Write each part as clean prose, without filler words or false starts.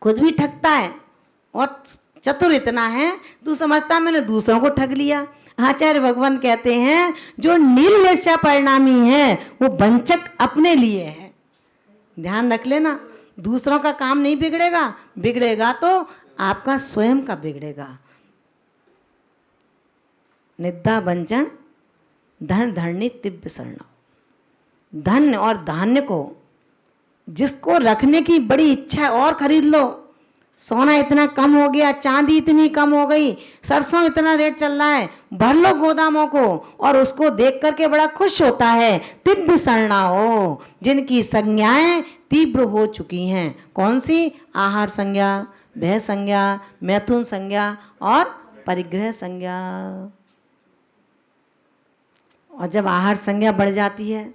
खुद भी ठगता है और चतुर इतना है तू समझता मैंने दूसरों को ठग लिया। आचार्य भगवान कहते हैं जो निर्वेश्या परिणामी है वो वंचक अपने लिए है। ध्यान रख लेना, दूसरों का काम नहीं बिगड़ेगा, बिगड़ेगा तो आपका स्वयं का बिगड़ेगा। निद्रा वंचन धन धरणी तिव्य शरणा। धन और धान्य को जिसको रखने की बड़ी इच्छा है और खरीद लो। सोना इतना कम हो गया, चांदी इतनी कम हो गई, सरसों इतना रेट चल रहा है, भर लो गोदामों को और उसको देख करके बड़ा खुश होता है। तिव्य शरणा हो, जिनकी संज्ञाएं तीव्र हो चुकी हैं। कौन सी? आहार संज्ञा, भय संज्ञा, मैथुन संज्ञा और परिग्रह संज्ञा। और जब आहार संज्ञा बढ़ जाती है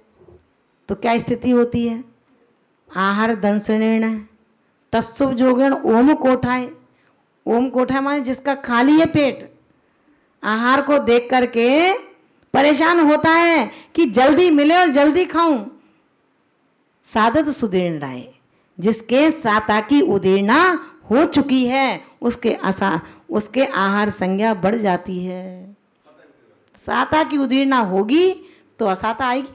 तो क्या स्थिति होती है? आहार दंसनेण तत्सुभ जोगण ओम कोठाय। ओम कोठाय माने जिसका खाली है पेट, आहार को देख करके परेशान होता है कि जल्दी मिले और जल्दी खाऊं। सादत सुदीर्ण राय, जिसके साता की उदीर्णा हो चुकी है उसके आहार संज्ञा बढ़ जाती है। साता की उदीर्णा होगी तो असाता आएगी।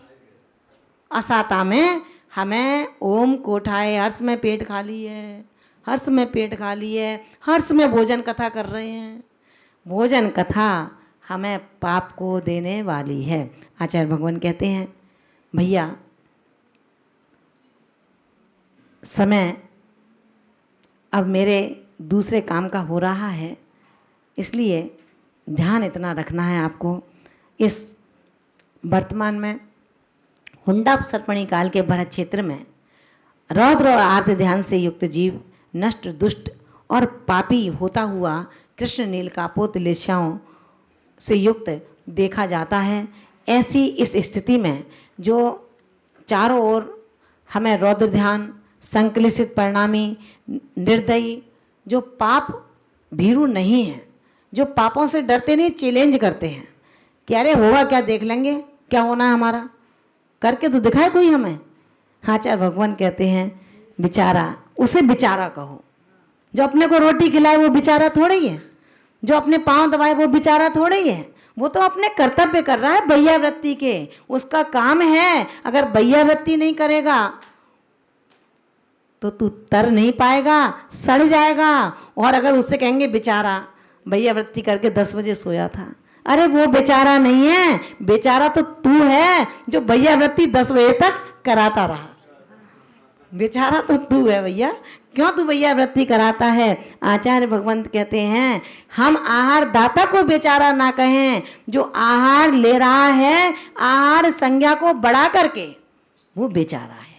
असाता में हमें ओम कोठाए, हर्ष में पेट खाली है, हर्ष में पेट खाली है, हर्ष में भोजन कथा कर रहे हैं। भोजन कथा हमें पाप को देने वाली है। आचार्य भगवान कहते हैं भैया समय अब मेरे दूसरे काम का हो रहा है, इसलिए ध्यान इतना रखना है आपको। इस वर्तमान में हुंडा सर्पणी काल के भरत क्षेत्र में रौद्र और आर्त ध्यान से युक्त जीव नष्ट, दुष्ट और पापी होता हुआ कृष्ण नील कापोत लेशाओं से युक्त देखा जाता है। ऐसी इस स्थिति में जो चारों ओर हमें रौद्र ध्यान, संकलित परिणामी, निर्दयी, जो पाप भीरू नहीं है, जो पापों से डरते नहीं, चैलेंज करते हैं कि अरे होगा क्या, देख लेंगे क्या होना है हमारा, करके तो दिखाए कोई हमें। आचार्य भगवान कहते हैं बेचारा, उसे बेचारा कहो। जो अपने को रोटी खिलाए वो बेचारा थोड़ा ही है, जो अपने पांव दबाए वो बेचारा थोड़ा ही है। वो तो अपने कर्तव्य कर रहा है बैयावृत्ति के, उसका काम है। अगर बैयावृत्ति नहीं करेगा तो तू तर नहीं पाएगा, सड़ जाएगा। और अगर उससे कहेंगे बेचारा बैयावृत्ति करके 10 बजे सोया था, अरे वो बेचारा नहीं है, बेचारा तो तू है जो बैयावृत्ति 10 बजे तक कराता रहा। बेचारा तो तू है भैया, क्यों तू बैयावृत्ति कराता है। आचार्य भगवान कहते हैं हम आहार दाता को बेचारा ना कहें, जो आहार ले रहा है आहार संज्ञा को बढ़ा करके वो बेचारा है,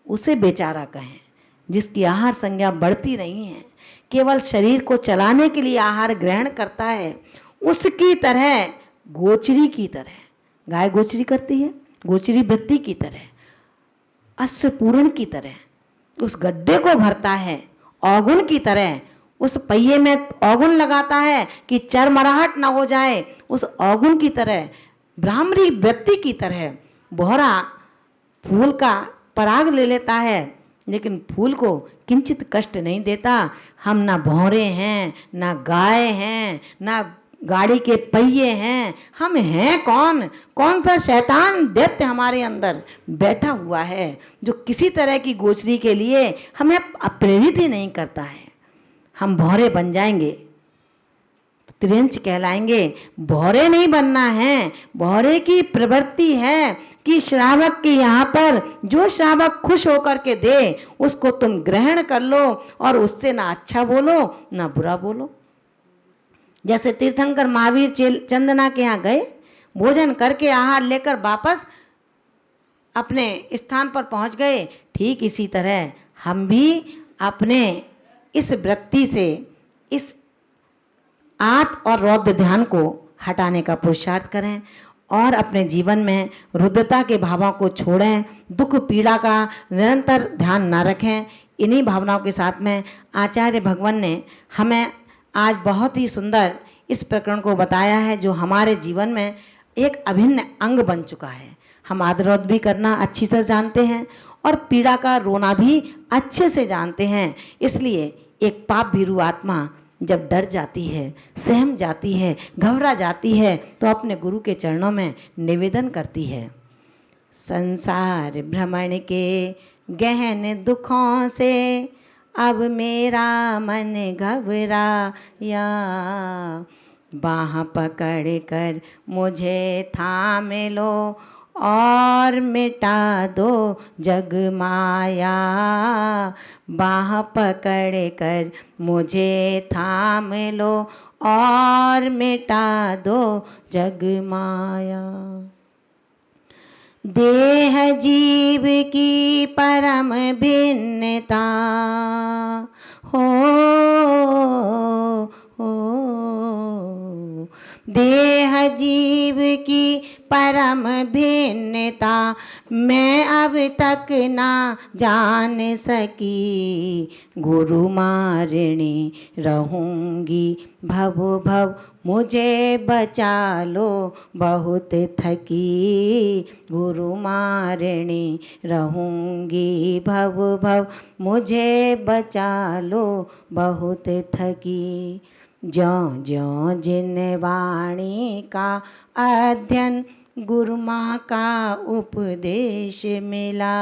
उसे बेचारा कहें। जिसकी आहार संज्ञा बढ़ती नहीं है, केवल शरीर को चलाने के लिए आहार ग्रहण करता है, उसकी तरह गोचरी की तरह, गाय गोचरी करती है, गोचरी वृत्ति की तरह, अश्व पूर्ण की तरह उस गड्ढे को भरता है, औगुण की तरह उस पहिए में औगुण लगाता है कि चरमराहट ना हो जाए, उस औगुण की तरह, भ्रामरी वृत्ति की तरह बोहरा फूल का पराग ले लेता है लेकिन फूल को किंचित कष्ट नहीं देता। हम ना भौरे हैं, ना गाय हैं, ना गाड़ी के पहिए हैं, हम हैं कौन? कौन सा शैतान दैत्य हमारे अंदर बैठा हुआ है जो किसी तरह की गोचरी के लिए हमें प्रेरित ही नहीं करता है। हम भौरे बन जाएंगे, त्रिंच कहलाएंगे। भौरे नहीं बनना है, भौरे की प्रवृत्ति है कि श्रावक के यहाँ पर जो श्रावक खुश होकर के दे उसको तुम ग्रहण कर लो और उससे ना अच्छा बोलो ना बुरा बोलो। जैसे तीर्थंकर महावीर चंदना के यहाँ गए, भोजन करके आहार लेकर वापस अपने स्थान पर पहुँच गए, ठीक इसी तरह हम भी अपने इस वृत्ति से, इस आर्त और रौद्र ध्यान को हटाने का पुरुषार्थ करें और अपने जीवन में रुद्रता के भावों को छोड़ें, दुख पीड़ा का निरंतर ध्यान ना रखें। इन्हीं भावनाओं के साथ में आचार्य भगवान ने हमें आज बहुत ही सुंदर इस प्रकरण को बताया है जो हमारे जीवन में एक अभिन्न अंग बन चुका है। हम आदरौद भी करना अच्छी तरह जानते हैं और पीड़ा का रोना भी अच्छे से जानते हैं। इसलिए एक पाप भीरू आत्मा जब डर जाती है, सहम जाती है, घबरा जाती है, तो अपने गुरु के चरणों में निवेदन करती है, संसार भ्रमण के गहन दुखों से अब मेरा मन घबराया, बाह पकड़ कर मुझे थाम लो और मिटा दो जग माया, बाह पकड़ कर मुझे थाम लो और मिटा दो जग माया। देह जीव की परम भिन्नता हो, देह जीव की परम भिन्नता मैं अब तक ना जान सकी, गुरु मारिणी रहूंगी भव भव मुझे बचा लो बहुत थकी, गुरु मारिणी रहूंगी भव भव मुझे बचा लो बहुत थकी। ज्यों ज्यों जिन वाणी का अध्ययन गुरु माँ का उपदेश मिला,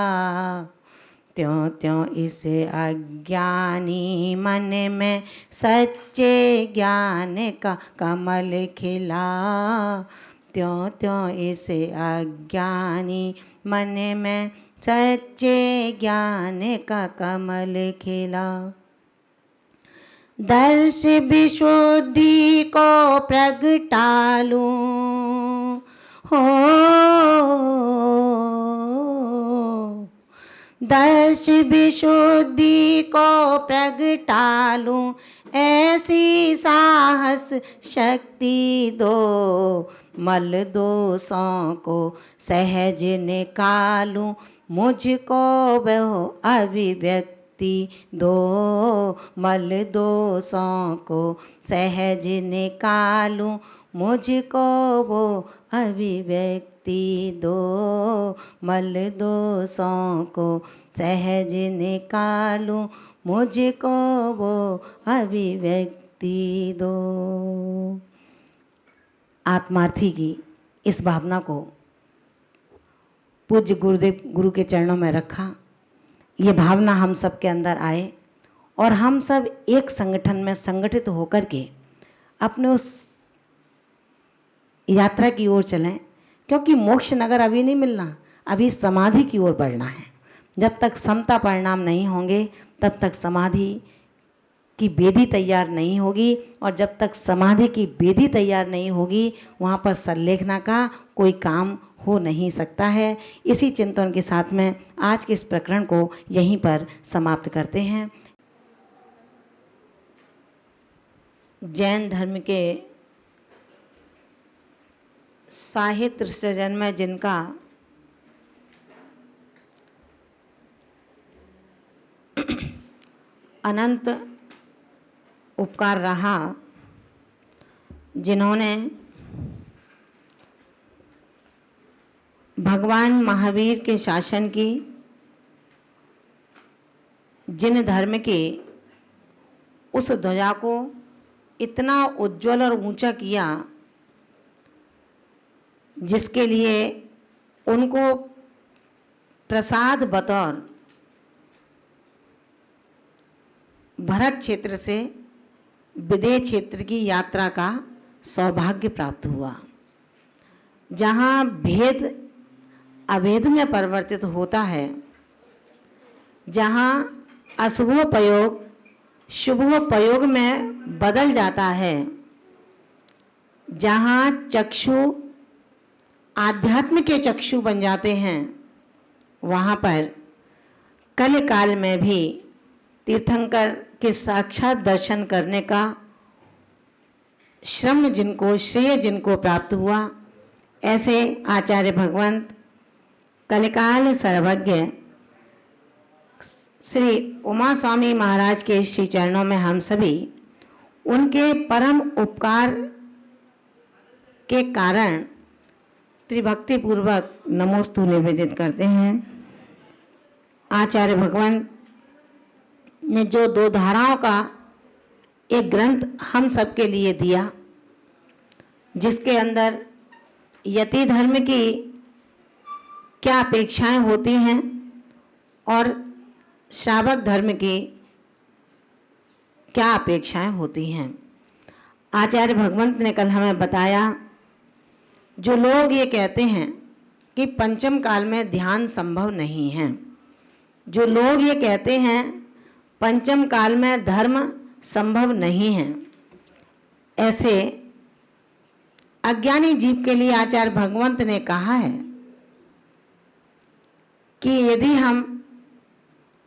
त्यों त्यों इस अज्ञानी मन में सच्चे ज्ञान का कमल खिला, त्यों त्यों इस अज्ञानी मन में सच्चे ज्ञान का कमल खिला। दर्श विशुद्धि को प्रगटा लूं हो, दर्श विशुद्धि को प्रगटा लूं, ऐसी साहस शक्ति दो, मल दोषों को सहज निकालूं, मुझको वह अभिव्यक्ति दो, मल दोषों को सहज निकालूं, मुझको वो अभिव्यक्ति दो, मल दोषों को सहज निकालूं, मुझको वो अभिव्यक्ति दो। आत्मार्थी की इस भावना को पूज्य गुरुदेव गुरु के चरणों में रखा। ये भावना हम सब के अंदर आए और हम सब एक संगठन में संगठित होकर के अपने उस यात्रा की ओर चलें, क्योंकि मोक्ष नगर अभी नहीं मिलना, अभी समाधि की ओर बढ़ना है। जब तक समता परिणाम नहीं होंगे तब तक समाधि की बेदी तैयार नहीं होगी, और जब तक समाधि की बेदी तैयार नहीं होगी वहाँ पर संलेखना का कोई काम हो नहीं सकता है। इसी चिंतन के साथ में आज के इस प्रकरण को यहीं पर समाप्त करते हैं। जैन धर्म के साहित्य सृजन में जिनका अनंत उपकार रहा, जिन्होंने भगवान महावीर के शासन की, जिन धर्म के उस ध्वजा को इतना उज्जवल और ऊंचा किया, जिसके लिए उनको प्रसाद बतौर भरत क्षेत्र से विदेह क्षेत्र की यात्रा का सौभाग्य प्राप्त हुआ, जहाँ भेद अभेद में परिवर्तित होता है, जहाँ अशुभोपयोग शुभोपयोग में बदल जाता है, जहाँ चक्षु आध्यात्म के चक्षु बन जाते हैं, वहाँ पर कल काल में भी तीर्थंकर के साक्षात दर्शन करने का श्रम जिनको, श्रेय जिनको प्राप्त हुआ, ऐसे आचार्य भगवंत कलिकाल सर्वज्ञ श्री उमा स्वामी महाराज के श्री चरणों में हम सभी उनके परम उपकार के कारण त्रिभक्ति पूर्वक नमोस्तु निवेदित करते हैं। आचार्य भगवान ने जो दो धाराओं का एक ग्रंथ हम सबके लिए दिया, जिसके अंदर यति धर्म की क्या अपेक्षाएं होती हैं और श्रावक धर्म की क्या अपेक्षाएं होती हैं। आचार्य भगवंत ने कल हमें बताया, जो लोग ये कहते हैं कि पंचम काल में ध्यान संभव नहीं है, जो लोग ये कहते हैं पंचम काल में धर्म संभव नहीं है, ऐसे अज्ञानी जीव के लिए आचार्य भगवंत ने कहा है कि यदि हम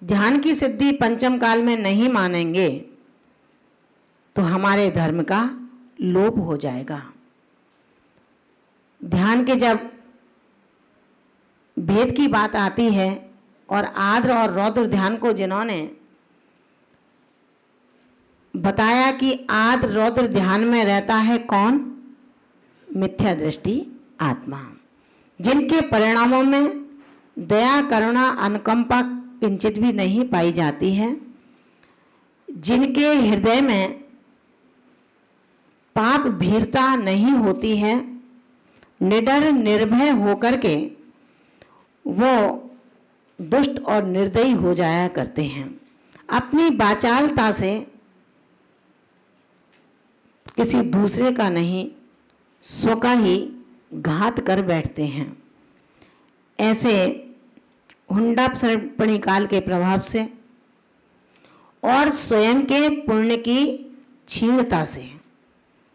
ध्यान की सिद्धि पंचम काल में नहीं मानेंगे तो हमारे धर्म का लोप हो जाएगा। ध्यान के जब भेद की बात आती है और आर्द्र और रौद्र ध्यान को जिन्होंने बताया कि आर्द्र रौद्र ध्यान में रहता है कौन? मिथ्या दृष्टि आत्मा, जिनके परिणामों में दया करुणा अनुकंपा किंचित भी नहीं पाई जाती है, जिनके हृदय में पाप भीरता नहीं होती है, निडर निर्भय होकर के वो दुष्ट और निर्दयी हो जाया करते हैं। अपनी वाचालता से किसी दूसरे का नहीं, स्व का ही घात कर बैठते हैं। ऐसे हुंडा सर्पणी काल के प्रभाव से और स्वयं के पुण्य की क्षीणता से,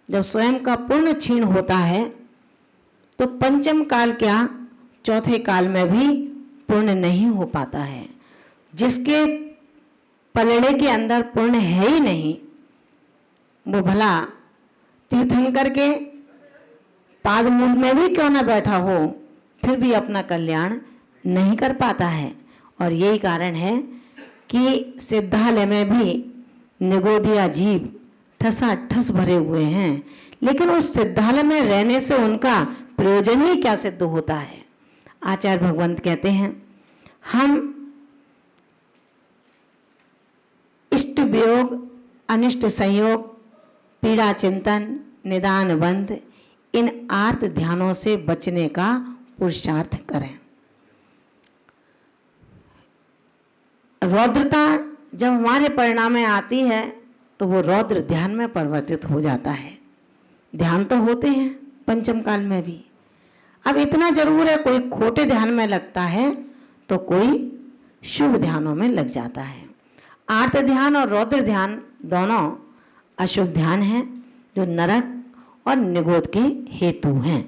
जब स्वयं का पुण्य क्षीण होता है तो पंचम काल क्या चौथे काल में भी पुण्य नहीं हो पाता है। जिसके पलड़े के अंदर पुण्य है ही नहीं, वो भला तीर्थंकर के पादमूल में भी क्यों न बैठा हो, फिर भी अपना कल्याण नहीं कर पाता है। और यही कारण है कि सिद्धालय में भी निगोदिया जीव ठसाठस भरे हुए हैं, लेकिन उस सिद्धालय में रहने से उनका प्रयोजन ही क्या सिद्ध होता है। आचार्य भगवंत कहते हैं, हम इष्ट वियोग अनिष्ट संयोग पीड़ा चिंतन निदान बंध इन आर्त ध्यानों से बचने का पुरुषार्थ करें। रौद्रता जब हमारे परिणाम में आती है तो वो रौद्र ध्यान में परिवर्तित हो जाता है। ध्यान तो होते हैं पंचम काल में भी, अब इतना जरूर है कोई खोटे ध्यान में लगता है तो कोई शुभ ध्यानों में लग जाता है। आर्त ध्यान और रौद्र ध्यान दोनों अशुभ ध्यान हैं, जो नरक और निगोद के हेतु हैं।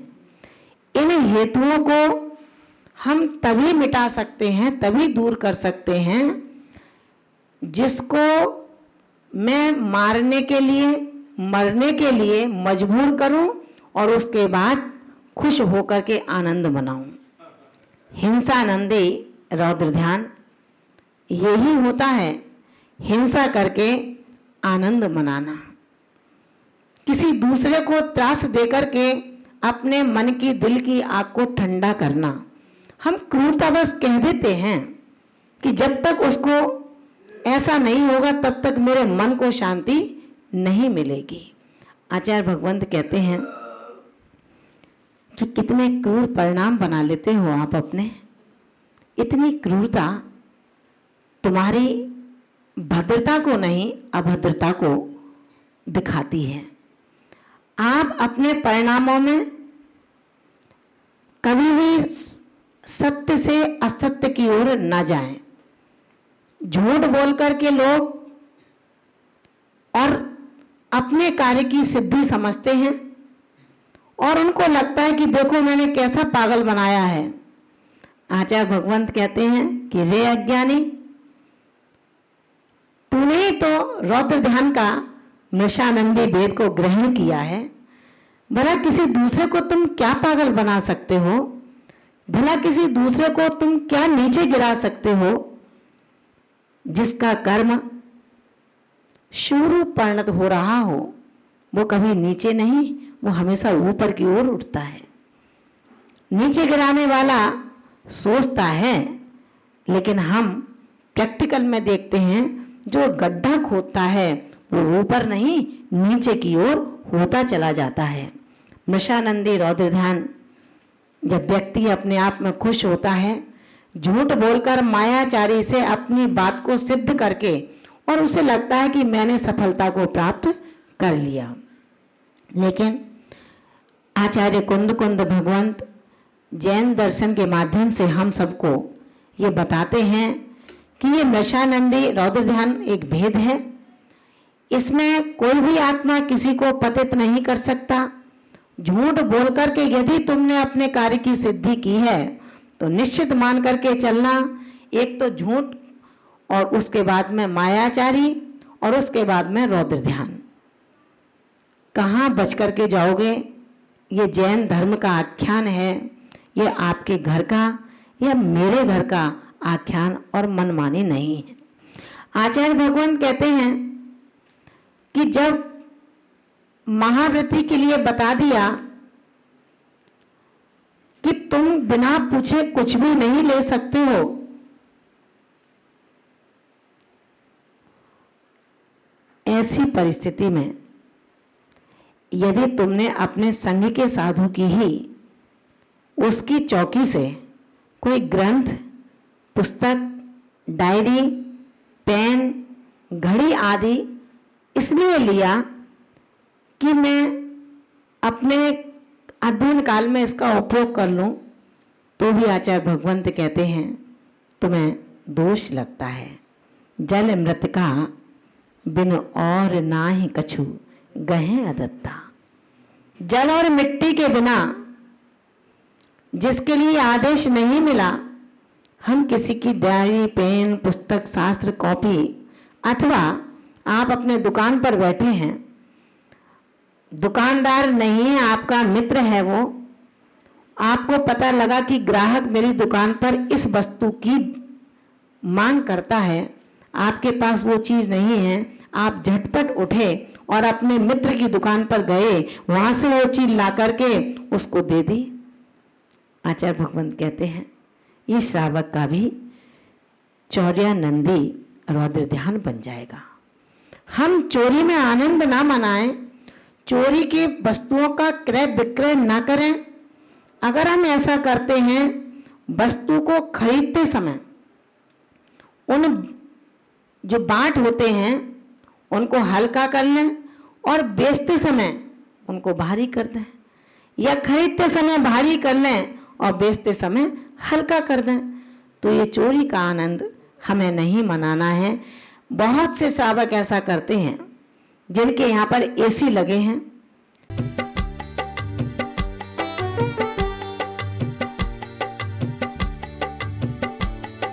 इन हेतुओं को हम तभी मिटा सकते हैं, तभी दूर कर सकते हैं, जिसको मैं मारने के लिए मरने के लिए मजबूर करूं और उसके बाद खुश होकर के आनंद मनाऊं। हिंसानंदी रौद्र ध्यान यही होता है, हिंसा करके आनंद मनाना, किसी दूसरे को त्रास देकर के अपने मन की दिल की आग को ठंडा करना। हम क्रूरता बस कह देते हैं कि जब तक उसको ऐसा नहीं होगा तब तक मेरे मन को शांति नहीं मिलेगी। आचार्य भगवंत कहते हैं कि कितने क्रूर परिणाम बना लेते हो आप अपने। इतनी क्रूरता तुम्हारी भद्रता को नहीं अभद्रता को दिखाती है। आप अपने परिणामों में कभी भी सत्य से असत्य की ओर न जाएं। झूठ बोल करके लोग और अपने कार्य की सिद्धि समझते हैं और उनको लगता है कि देखो मैंने कैसा पागल बनाया है। आचार्य भगवंत कहते हैं कि रे अज्ञानी, तूने ही तो रौद्र ध्यान का मृषानंदी वेद को ग्रहण किया है, भला किसी दूसरे को तुम क्या पागल बना सकते हो? भला किसी दूसरे को तुम क्या नीचे गिरा सकते हो? जिसका कर्म शुरू परिणत हो रहा हो वो कभी नीचे नहीं, वो हमेशा ऊपर की ओर उठता है। नीचे गिराने वाला सोचता है लेकिन हम प्रैक्टिकल में देखते हैं जो गड्ढा खोदता है वो ऊपर नहीं नीचे की ओर होता चला जाता है। मृषानंदी रौद्र ध्यान, जब व्यक्ति अपने आप में खुश होता है, झूठ बोलकर मायाचारी से अपनी बात को सिद्ध करके, और उसे लगता है कि मैंने सफलता को प्राप्त कर लिया। लेकिन आचार्य कुंद भगवंत जैन दर्शन के माध्यम से हम सबको ये बताते हैं कि ये मृषानंदी रौद्र ध्यान एक भेद है। इसमें कोई भी आत्मा किसी को पतित नहीं कर सकता। झूठ बोल करके यदि तुमने अपने कार्य की सिद्धि की है तो निश्चित मान करके चलना, एक तो झूठ और उसके बाद में मायाचारी और उसके बाद में रौद्र ध्यान, कहाँ बच करके जाओगे। ये जैन धर्म का आख्यान है, ये आपके घर का या मेरे घर का आख्यान और मनमानी नहीं है। आचार्य भगवान कहते हैं कि जब महावृत्ति के लिए बता दिया कि तुम बिना पूछे कुछ भी नहीं ले सकते हो, ऐसी परिस्थिति में यदि तुमने अपने संग के साधु की ही उसकी चौकी से कोई ग्रंथ, पुस्तक, डायरी, पेन, घड़ी आदि इसलिए लिया कि मैं अपने अध्ययन काल में इसका उपयोग कर लूं, तो भी आचार्य भगवंत कहते हैं तुम्हें दोष लगता है। जल मृतिका बिन और ना ही कछु गहे अदत्ता। जल और मिट्टी के बिना जिसके लिए आदेश नहीं मिला, हम किसी की डायरी, पेन, पुस्तक, शास्त्र, कॉपी, अथवा आप अपने दुकान पर बैठे हैं, दुकानदार नहीं है, आपका मित्र है वो, आपको पता लगा कि ग्राहक मेरी दुकान पर इस वस्तु की मांग करता है, आपके पास वो चीज नहीं है, आप झटपट उठे और अपने मित्र की दुकान पर गए, वहां से वो चीज ला करके उसको दे दी। आचार्य भगवंत कहते हैं ये श्रावक का भी चौर्यानंदी रौद्र ध्यान बन जाएगा। हम चोरी में आनंद ना मनाएं, चोरी की वस्तुओं का क्रय विक्रय ना करें। अगर हम ऐसा करते हैं, वस्तु को खरीदते समय उन जो बाट होते हैं उनको हल्का कर लें और बेचते समय उनको भारी कर दें, या खरीदते समय भारी कर लें और बेचते समय हल्का कर दें। तो ये चोरी का आनंद हमें नहीं मनाना है। बहुत से श्रावक ऐसा करते हैं जिनके यहाँ पर एसी लगे हैं,